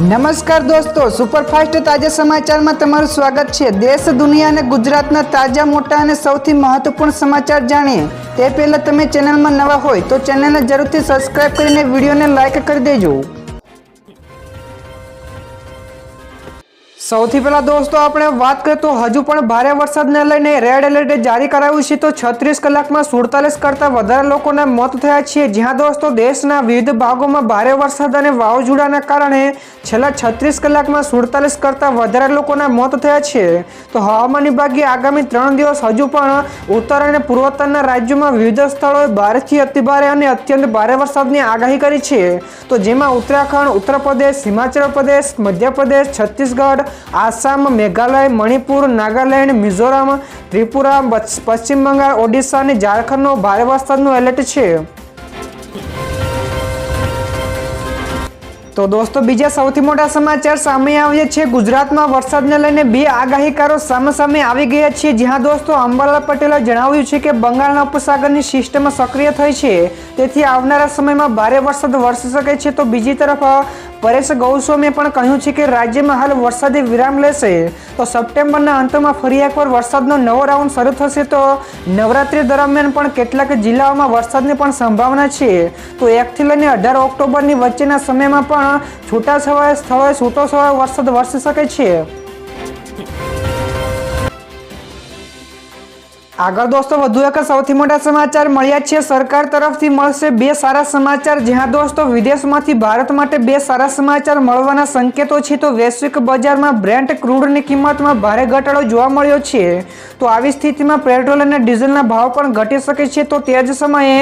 નમસ્કાર દોસ્તો, સુપરફાસ્ટ તાજા સમાચારમાં તમારું સ્વાગત છે। દેશ, દુનિયા અને ગુજરાતના તાજા, મોટા અને સૌથી મહત્વપૂર્ણ સમાચાર જાણીએ તે પહેલાં તમે ચેનલમાં નવા હોય તો ચેનલને જરૂરથી સબસ્ક્રાઇબ કરીને વિડીયોને લાઇક કરી દેજો। સૌથી પહેલા દોસ્તો આપણે વાત કરીએ તો હજુ પણ ભારે વરસાદને લઈને રેડ એલર્ટ જારી કરાયું છે। તો 36 કલાકમાં 47 કરતાં વધારે લોકોના મોત થયા છે। જ્યાં દોસ્તો દેશના વિવિધ ભાગોમાં ભારે વરસાદ અને વાવાઝોડાના કારણે છેલ્લા 36 કલાકમાં 47 કરતાં વધારે લોકોના મોત થયા છે। તો હવામાન વિભાગે આગામી 3 દિવસ હજુ પણ ઉત્તર અને પૂર્વોત્તરના રાજ્યોમાં વિવિધ સ્થળોએ ભારેથી અતિભારે અને અત્યંત ભારે વરસાદની આગાહી કરી છે। તો જેમાં ઉત્તરાખંડ, ઉત્તર પ્રદેશ, હિમાચલ પ્રદેશ, મધ્યપ્રદેશ, છત્તીસગઢ, આસામ, મેઘાલય, મણિપુર, નાગાલેન્ડ, મિઝોરમ, ત્રિપુરા, પશ્ચિમ બંગાળ, ઓડિશા અને ઝારખંડનો ભારે વરસાદનું એલર્ટ છે। તો દોસ્તો બીજા સૌથી મોટા સમાચાર સામે આવ્યા છે। ગુજરાતમાં વરસાદને લઈને બે આગાહીકારો સામે આવી ગયા છે। જ્યાં દોસ્તો અંબાલાલ પટેલે જણાવ્યું છે કે બંગાળના ઉપસાગરની સિસ્ટમ સક્રિય થઈ છે, તેથી આવનારા સમયમાં ભારે વરસાદ વરસી શકે છે। તો બીજી તરફ પરેશ ગૌસ્વામીએ પણ કહ્યું છે કે રાજ્યમાં હાલ વરસાદે વિરામ લેશે, તો સપ્ટેમ્બરના અંતમાં ફરી એકવાર વરસાદનો નવો રાઉન્ડ શરૂ થશે। તો નવરાત્રી દરમિયાન પણ કેટલાક જિલ્લાઓમાં વરસાદની પણ સંભાવના છે। તો 1 થી લઈને 18 ઓક્ટોબરની વચ્ચેના સમયમાં પણ છૂટાછવાયા સ્થળોએ છૂટોછવાયો વરસાદ વરસી શકે છે। આગળ દોસ્તો વધુ એક સૌથી મોટા સમાચાર મળ્યા છે। સરકાર તરફથી મળશે બે સારા સમાચાર। જ્યાં દોસ્તો વિદેશમાંથી ભારત માટે બે સારા સમાચાર મળવાના સંકેતો છે। તો વૈશ્વિક બજારમાં બ્રેન્ટ ક્રૂડની કિંમતમાં ભારે ઘટાડો જોવા મળ્યો છે। તો આવી સ્થિતિમાં પેટ્રોલ અને ડીઝલના ભાવ પણ ઘટી શકે છે। તો તે જ સમયે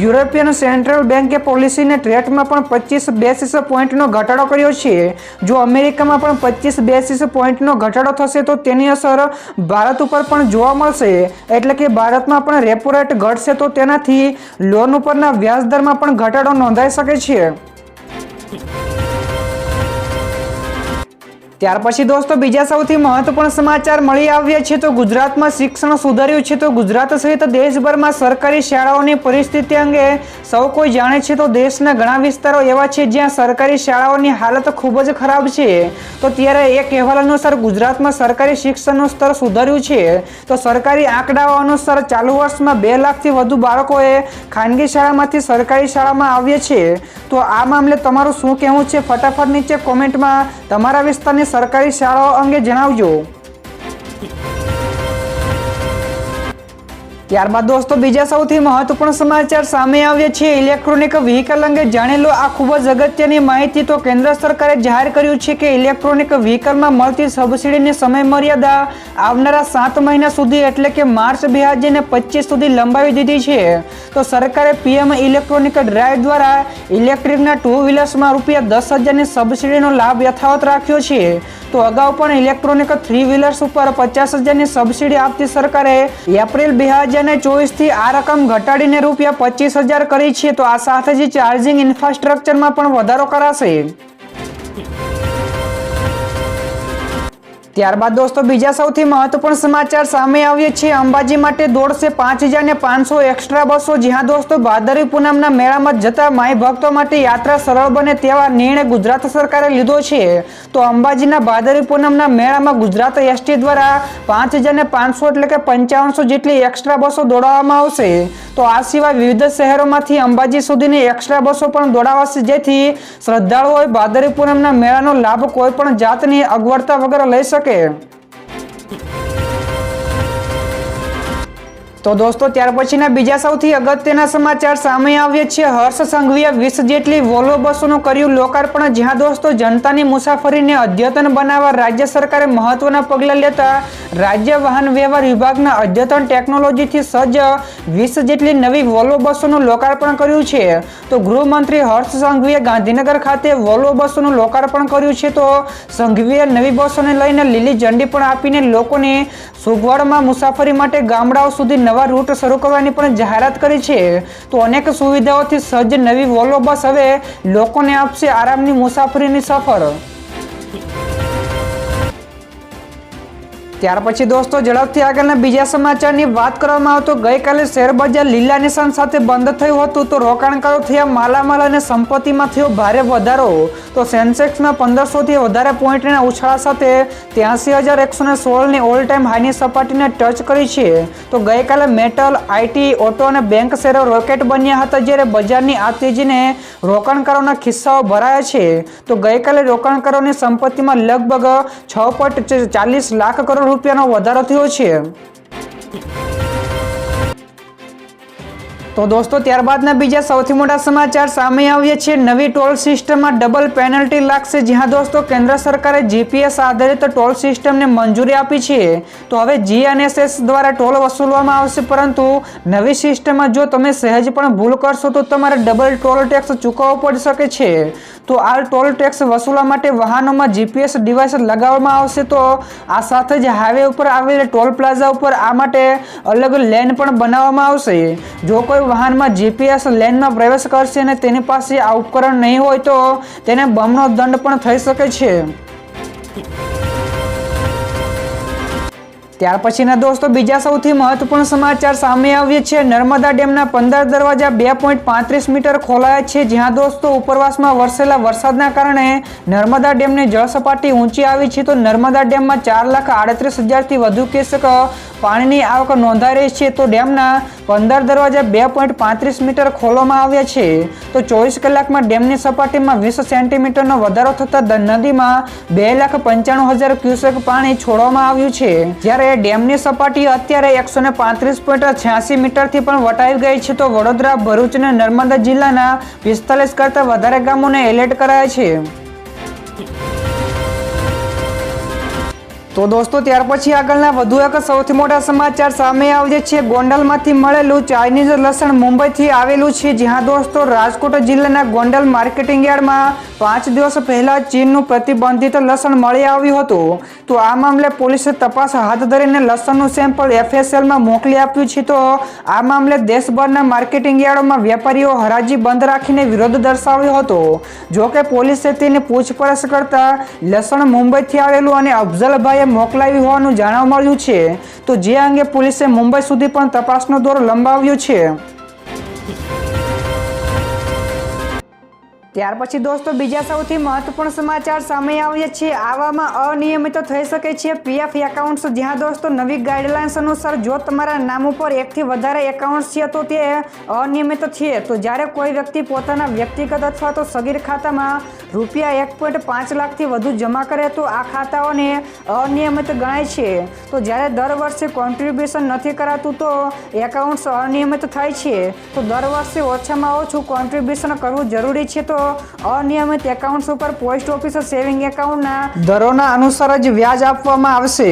યુરોપિયન સેન્ટ્રલ બેન્કે પોલિસીને રેટમાં પણ 25 બેસિસ પોઈન્ટનો ઘટાડો કર્યો છે। જો અમેરિકામાં પણ 25 બેસિસ પોઈન્ટનો ઘટાડો થશે તો તેની અસર ભારત ઉપર પણ જોવા મળશે। એટલે કે ભારતમાં પણ રેપો રેટ ઘટશે, તો તેનાથી લોન ઉપરના વ્યાજ દરમાં પણ ઘટાડો નોંધાઈ શકે છે। ત્યાર પછી દોસ્તો બીજા સૌથી મહત્વપૂર્ણ સમાચાર મળી આવ્યા છે। તો ગુજરાતમાં શિક્ષણ સુધર્યું છે। તો ગુજરાત સહિત દેશભરમાં સરકારી શાળાઓની પરિસ્થિતિ અંગે સૌ કોઈ જાણે છે। તો દેશના ઘણા વિસ્તારો એવા છે જ્યાં સરકારી શાળાઓની હાલત ખૂબ જ ખરાબ છે। તો ત્યારે એક અહેવાલ અનુસાર ગુજરાતમાં સરકારી શિક્ષણનું સ્તર સુધર્યું છે। તો સરકારી આંકડાઓ અનુસાર ચાલુ વર્ષમાં 2 લાખથી વધુ બાળકોએ ખાનગી શાળામાંથી સરકારી શાળામાં આવ્યા છે। તો આ મામલે તમારું શું કહેવું છે? ફટાફટ નીચે કોમેન્ટમાં તમારા વિસ્તારની સરકારી શાળાઓ અંગે જણાવજો। ત્યારબાદ દોસ્તો બીજા સૌથી મહત્વપૂર્ણ સમાચાર સામે આવ્યા છે। ઇલેક્ટ્રોનિક વ્હીકલ અંગે જાણી લો આ ખૂબ જ અગત્યની માહિતી। તો કેન્દ્ર સરકારે જાહેર કર્યું છે કે ઇલેક્ટ્રોનિક વ્હીકલમાં મળતી સબસિડીની સમયમર્યાદા આવનારા 7 મહિના સુધી એટલે કે માર્ચ 2025 સુધી લંબાવી દીધી છે। તો સરકારે પીએમ ઇલેક્ટ્રોનિક ડ્રાઈવ દ્વારા ઇલેક્ટ્રિકના 2 વ્હીલર્સમાં ₹10,000ની સબસિડીનો લાભ યથાવત રાખ્યો છે। તો અગાઉ પણ ઇલેક્ટ્રોનિક 3 વ્હીલર્સ ઉપર 50,000ની સબસિડી આપતી સરકારે એપ્રિલ 2024થી આ રકમ ઘટાડીને ₹25,000 કરી છે। તો આ સાથે જ ચાર્જિંગ ઇન્ફ્રાસ્ટ્રક્ચરમાં પણ વધારો કરાશે। ત્યારબાદ દોસ્તો બીજા સૌથી મહત્વપૂર્ણ સમાચાર સામે આવ્યા છે। અંબાજી માટે દોડશે 5,500 એક્સ્ટ્રા બસો। જ્યાં દોસ્તો ભાદરવી પૂનમના મેળામાં જતા માઈ ભક્તો માટે યાત્રા સરળ બને તેવા નિર્ણય ગુજરાત સરકારે લીધો છે। તો અંબાજીના ભાદરવી પૂનમના મેળામાં ગુજરાત એસટી દ્વારા 5,500 એટલે કે 5500 જેટલી એક્સ્ટ્રા બસો દોડાવવામાં આવશે। તો આ સિવાય વિવિધ શહેરોમાંથી અંબાજી સુધીની એક્સ્ટ્રા બસો પણ દોડાવાશે, જેથી શ્રદ્ધાળુઓએ ભાદરવી પૂનમના મેળાનો લાભ કોઈ પણ જાતની અગવડતા વગર લઈ શકે। તો દોસ્તો ત્યાર પછીના બીજા સૌથી અગત્યના સમાચાર સામે આવ્યા છે। હર્ષ સંઘવીએ 20 જેટલી વોલ્વો બસોનું કર્યું લોકાર્પણ। જ્યાં દોસ્તો જનતાની મુસાફરીને અદ્યતન બનાવવા રાજ્ય સરકારે મહત્વના પગલાં લેતા રાજ્ય વાહન વ્યવહાર વિભાગના અદ્યતન ટેકનોલોજીથી સજ્જ 20 જેટલી નવી વોલ્વો બસોનું લોકાર્પણ કર્યું છે। તો ગૃહમંત્રી હર્ષ સંઘવીએ ગાંધીનગર ખાતે વોલ્વો બસોનું લોકાર્પણ કર્યું છે। તો સંઘવીએ નવી બસોને લઈને લીલી ઝંડી પણ આપીને લોકોને સગવડમાં મુસાફરી માટે ગામડાઓ સુધી નવા રૂટ શરૂ કરવાની પણ જાહેરાત કરી છે। તો અનેક સુવિધાઓથી સજ્જ નવી વોલ્વો બસ હવે લોકોને આપશે આરામની મુસાફરીની સફર। ત્યાર પછી દોસ્તો ઝડપથી આગળના બીજા સમાચારની વાત કરવામાં આવે તો ગઈકાલે શેર બજાર લીલા નિશાન સાથે બંધ થયું હતું તો રોકાણકારો થયા માલામાલ અને સંપત્તિમાં થયો ભારે વધારો તો સેન્સેક્સમાં 1500થી વધારે પોઈન્ટના ઉછાળા સાથે 83,116ની ઓલ ટાઈમ હાઈની સપાટીને ટચ કરી છે તો ગઈકાલે મેટલ, આઈટી, ઓટો અને બેંક શેરો રોકેટ બન્યા હતા જ્યારે બજારની આ તેજીને રોકાણકારોના ખિસ્સાઓ ભરાયા છે તો ગઈકાલે રોકાણકારોની સંપત્તિમાં લગભગ 6.40 લાખ કરોડ રૂપિયાનો વધારો થયો છે। તો દોસ્તો ત્યારબાદના બીજા સૌથી મોટા સમાચાર સામે આવ્યા છે। નવી ટોલ સિસ્ટમમાં ડબલ પેનલ્ટી લાગશે। જ્યાં દોસ્તો કેન્દ્ર સરકારે જીપીએસ આધારિત ટોલ સિસ્ટમને મંજૂરી આપી છે તો હવે જીએનએસએસ દ્વારા ટોલ વસૂલવામાં આવશે પરંતુ નવી સિસ્ટમમાં જો તમે સહેજ પણ ભૂલ કરશો તો તમારે ડબલ ટોલ ટેક્સ ચૂકવવો પડી શકે છે તો આ ટોલ ટેક્સ વસૂલવા માટે વાહનોમાં જીપીએસ ડિવાઇસ લગાવવામાં આવશે તો આ સાથે જ હાઈવે ઉપર આવેલ ટોલ પ્લાઝા ઉપર આ માટે અલગ લેન પણ બનાવવામાં આવશે। જો કોઈ વાહનમાં જીપીએસ લેનમાં પ્રવેશ કરશે અને તેની પાસે આ ઉપકરણ નહીં હોય તો તેને બમણો દંડ પણ થઈ શકે છે। ત્યાર પછીના દોસ્તો બીજા સૌથી મહત્વપૂર્ણ સમાચાર સામે આવ્યા છે। નર્મદા ડેમના 15 દરવાજા 2.35 મીટર ખોલાયા છે જ્યાં દોસ્તો ઉપરવાસમાં વરસેલા વરસાદના કારણે નર્મદા ડેમની જળસપાટી ઊંચી આવી છે તો નર્મદા ડેમમાં 4,38,000થી વધુ ક્યુસેક પાણીની આવક નોંધાઈ રહી છે તો ડેમના 15 દરવાજા 2.35 મીટર ખોલવામાં આવ્યા છે તો 24 કલાકમાં ડેમની સપાટીમાં 20 સેન્ટીમીટરનો વધારો થતાં નદીમાં 2,95,000 ક્યુસેક પાણી છોડવામાં આવ્યું છે જ્યારે ડેમની સપાટી અત્યારે 135.86 મીટરથી પણ વટાઈ ગઈ છે તો વડોદરા, ભરૂચ અને નર્મદા જિલ્લાના 45 કરતાં વધારે ગામોને એલર્ટ કરાયા છે। તો દોસ્તો ત્યાર પછી આગળના વધુ એક સૌથી મોટા સમાચાર સામે આવ્યા છે। ગોંડલમાંથી મળેલું ચાઇનીઝ લસણ મુંબઈથી આવેલું છે જ્યાં દોસ્તો રાજકોટ જિલ્લાના ગોંડલ માર્કેટિંગ યાર્ડમાં 5 દિવસ પહેલા ચીનનું પ્રતિબંધિત લસણ મળી આવ્યું હતું તો આ મામલે પોલીસે તપાસ હાથ ધરીને લસણનું સેમ્પલ એફએસએલમાં મોકલી આપ્યું છે તો આ મામલે દેશભરના માર્કેટિંગ યાર્ડોમાં વેપારીઓ હરાજી બંધ રાખીને વિરોધ દર્શાવ્યો હતો જોકે પોલીસે તેની પૂછપરછ કરતા લસણ મુંબઈથી આવેલું અને અફઝલભાઈએ મોકલાવ્યું હોવાનું જાણવા મળ્યું છે તો જે અંગે પોલીસે મુંબઈ સુધી પણ તપાસનો દોર લંબાવ્યો છે। ત્યાર પછી દોસ્તો બીજા સૌથી મહત્વપૂર્ણ સમાચાર સામે આવ્યા છે। આવામાં અનિયમિત થઈ શકે છે પીએફ એકાઉન્ટ્સ જ્યાં દોસ્તો નવી ગાઈડલાઇન્સ અનુસાર જો તમારા નામ ઉપર એકથી વધારે એકાઉન્ટ્સ છે તો તે અનિયમિત છે તો જ્યારે કોઈ વ્યક્તિ પોતાના વ્યક્તિગત અથવા તો સગીર ખાતામાં રૂપિયા 1.5 લાખથી વધુ જમા કરે તો આ ખાતાઓને અનિયમિત ગણાય છે તો જ્યારે દર વર્ષે કોન્ટ્રીબ્યુશન નથી કરાતું તો એકાઉન્ટ્સ અનિયમિત થાય છે તો દર વર્ષે ઓછામાં ઓછું કોન્ટ્રીબ્યુશન કરવું જરૂરી છે તો અનિયમિત એકાઉન્ટ્સ ઉપર પોસ્ટ ઓફિસ સેવિંગ એકાઉન્ટના દરોના અનુસાર જ વ્યાજ આપવામાં આવશે।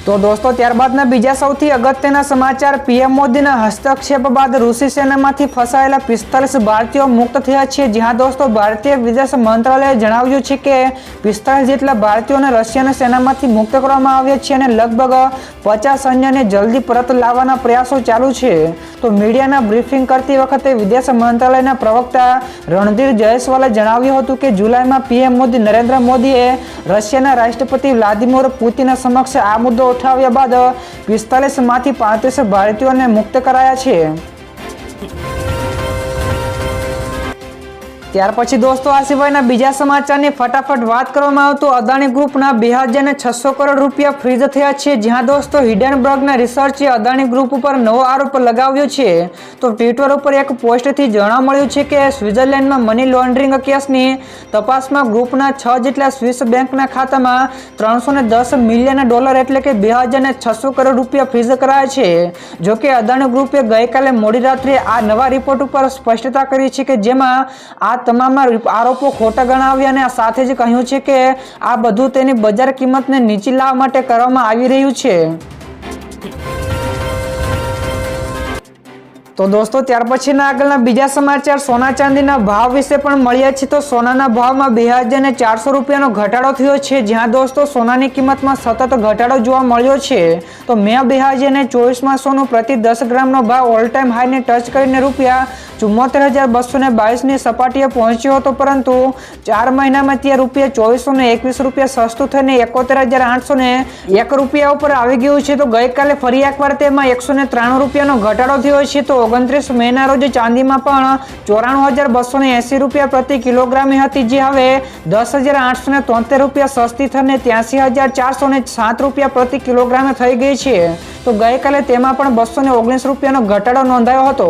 તો દોસ્તો ત્યારબાદના બીજા સૌથી અગત્યના સમાચાર પીએમ મોદીના હસ્તક્ષેપ બાદ રૂસી સેનામાંથી ફસાયેલા 45 ભારતીયો મુક્ત થયા છે જ્યાં દોસ્તો ભારતીય વિદેશ મંત્રાલયે જણાવ્યું છે કે 45 જેટલા ભારતીયોને રશિયન સેનામાંથી મુક્ત કરવામાં આવ્યા છે અને લગભગ 50 અન્યને જલ્દી પરત લાવવાના પ્રયાસો ચાલુ છે તો મીડિયાના બ્રીફિંગ કરતી વખતે વિદેશ મંત્રાલયના પ્રવક્તા રણધીર જયસ્વાલે જણાવ્યું હતું કે જુલાઈમાં પીએમ મોદી નરેન્દ્ર મોદીએ રશિયાના રાષ્ટ્રપતિ વ્લાદિમીર પુતિન સમક્ષ આ મુદ્દો ઉઠાવ્યા બાદ 45 માંથી 35 ભારતીયોને મુક્ત કરાયા છે। ત્યાર પછી દોસ્તો આ સિવાયના બીજા સમાચારની ફટાફટ વાત કરવામાં આવે તો અદાણી ગ્રુપના 2,600 કરોડ રૂપિયા ફ્રીઝ થયા છે જ્યાં દોસ્તો હિડનબર્ગના રિસર્ચે અદાણી ગ્રુપ ઉપર નવો આરોપ લગાવ્યો છે તો ટ્વિટર ઉપર એક પોસ્ટથી જાણવા મળ્યું છે કે સ્વિટ્ઝરલેન્ડમાં મની લોન્ડરિંગ કેસની તપાસમાં ગ્રુપના 6 જેટલા સ્વિસ બેંકના ખાતામાં $310 મિલિયન એટલે કે 2,600 કરોડ રૂપિયા ફ્રીઝ કરાયા છે જોકે અદાણી ગ્રુપે ગઈકાલે મોડી રાત્રે આ નવા રિપોર્ટ ઉપર સ્પષ્ટતા કરી છે કે જેમાં આ તમામ આરોપો ખોટા ગણાવ્યા અને સાથે જ કહ્યું છે કે આ બધું તેની બજાર કિંમતને નીચી લાવવા માટે કરવામાં આવી રહ્યું છે। તો દોસ્તો ત્યાર પછીના આગળના બીજા સમાચાર સોના ચાંદીના ભાવ વિશે પણ મળ્યા છે. તો સોનાના ભાવમાં 2400 રૂપિયાનો ઘટાડો થયો છે, જ્યાં દોસ્તો સોનાની કિંમતમાં સતત ઘટાડો જોવા મળ્યો છે. તો મે 2024માં સોનું પ્રતિ 10 ગ્રામનો ભાવ ઓલ ટાઈમ હાઈને ટચ કરીને રૂપિયા 74,222ની સપાટીએ પહોંચ્યો હતો, પરંતુ 4 મહિનામાં ત્યાં રૂપિયા 2421 રૂપિયા સસ્તું થઈને 71,801 રૂપિયા ઉપર આવી ગયું છે. તો ગઈકાલે ફરી એકવાર તેમાં 193 રૂપિયાનો ઘટાડો થયો છે. તો 29 મેના રોજ ચાંદીમાં પણ 94,280 રૂપિયા પ્રતિ કિલોગ્રામે હતી, જે હવે 10,873 રૂપિયા સસ્તી થઈને 83,407 રૂપિયા પ્રતિ કિલોગ્રામે થઈ ગઈ છે. તો ગઈકાલે તેમાં પણ 219 રૂપિયાનો ઘટાડો નોંધાયો હતો.